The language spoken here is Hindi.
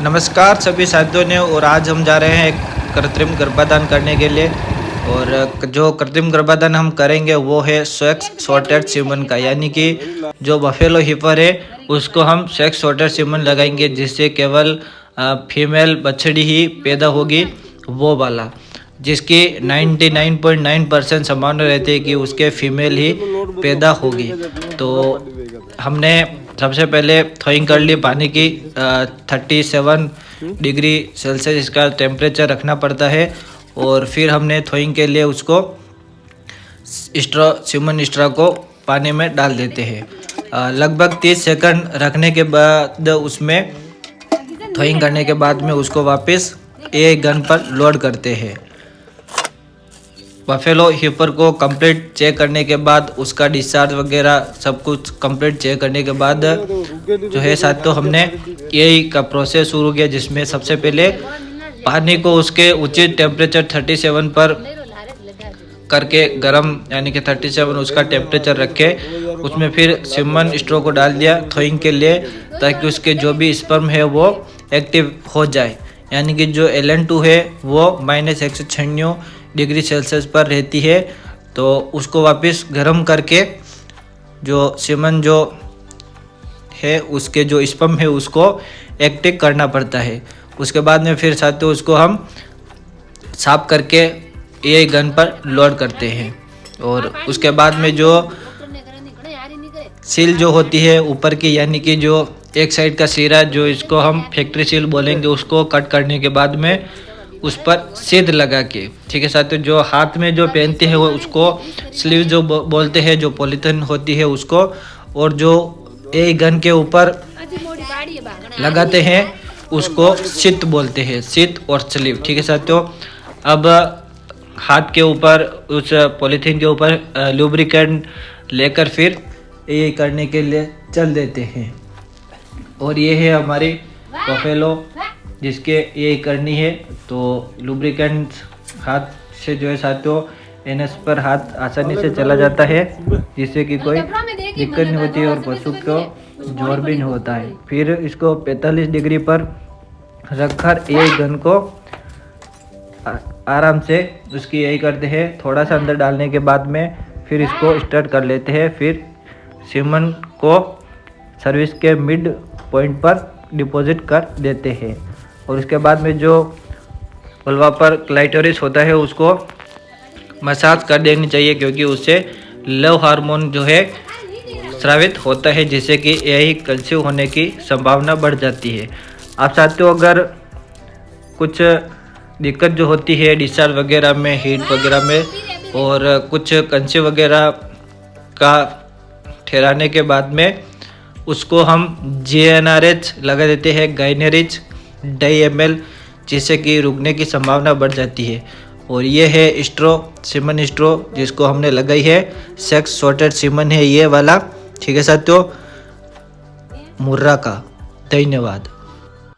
नमस्कार सभी साथियों ने। और आज हम जा रहे हैं एक कृत्रिम गर्भाधान करने के लिए। और जो कृत्रिम गर्भाधान हम करेंगे वो है सेक्स सॉर्टेड सीमन का, यानी कि जो बफेलो हीपर है उसको हम सेक्स सॉर्टेड सीमन लगाएंगे, जिससे केवल फीमेल बछड़ी ही पैदा होगी, वो वाला, जिसकी 99.9% संभावना रहती है कि उसके फीमेल ही पैदा होगी। तो हमने सबसे पहले थॉइंग कर ली पानी की। 37 डिग्री सेल्सियस इसका टेम्परेचर रखना पड़ता है। और फिर हमने थॉइंग के लिए उसको सीमन स्ट्रॉ को पानी में डाल देते हैं। लगभग 30 सेकंड रखने के बाद उसमें थॉइंग करने के बाद में उसको वापस एक गन पर लोड करते हैं। बफेलो हीपर को कंप्लीट चेक करने के बाद उसका डिस्चार्ज वगैरह सब कुछ कंप्लीट चेक करने के बाद जो है साथियों, हमने यही का प्रोसेस शुरू किया, जिसमें सबसे पहले पानी को उसके उचित टेम्परेचर 37 पर करके गरम, यानी कि 37 उसका टेम्परेचर रखे। उसमें फिर सीमन स्ट्रो को डाल दिया थॉइंग के लिए, ताकि उसके जो भी स्पर्म है वो एक्टिव हो जाए, यानी कि जो LN2 है वो -196 डिग्री सेल्सियस पर रहती है। तो उसको वापस गर्म करके जो सीमन जो है उसके जो स्पर्म है उसको एक्टिव करना पड़ता है। उसके बाद में फिर साथियों उसको हम साफ करके ये गन पर लोड करते हैं। और उसके बाद में जो सील जो होती है ऊपर की, यानी कि जो एक साइड का सिरा जो इसको हम फैक्ट्री सील बोलेंगे, उसको कट करने के बाद में उस पर सीध लगा के, ठीक है साथियों, जो हाथ में जो पहनते हैं वो उसको स्लीव जो बोलते हैं, जो पॉलीथिन होती है उसको, और जो एक गन के ऊपर लगाते हैं उसको सित बोलते हैं, सित और स्लीव, ठीक है साथियों। अब हाथ के ऊपर उस पॉलीथिन के ऊपर लुब्रिकेंट लेकर फिर ये करने के लिए चल देते हैं। और ये है हमारी बफेलो जिसके ये करनी है। तो लुब्रिकेंट हाथ से जो है साथियों एनएस पर हाथ आसानी से चला जाता है, जिससे कि कोई दिक्कत नहीं होती है और पशु को जोर भी नहीं होता है। फिर इसको 45 डिग्री पर रखकर एक गन को आराम से उसकी यही करते हैं। थोड़ा सा अंदर डालने के बाद में फिर इसको स्टार्ट कर लेते हैं। फिर सीमन को सर्विस के मिड पॉइंट पर डिपॉजिट कर देते हैं। और उसके बाद में जो वल्वा पर क्लाइटोरिस होता है उसको मसाज कर देनी चाहिए, क्योंकि उससे लव हार्मोन जो है स्रावित होता है, जिससे कि यही कंसीव होने की संभावना बढ़ जाती है। आप साथियों अगर कुछ दिक्कत जो होती है डिस्चार्ज वगैरह में, हीट वगैरह में, और कुछ कंसीव वगैरह का ठहराने के बाद में उसको हम GnRH लगा देते हैं, गाइनेरिच DML, जिससे कि रुकने की संभावना बढ़ जाती है। और ये है स्ट्रो, सीमन स्ट्रो जिसको हमने लगाई है, सेक्स सॉर्टेड सीमन है ये वाला, ठीक है साथियों, मुर्रा का। धन्यवाद।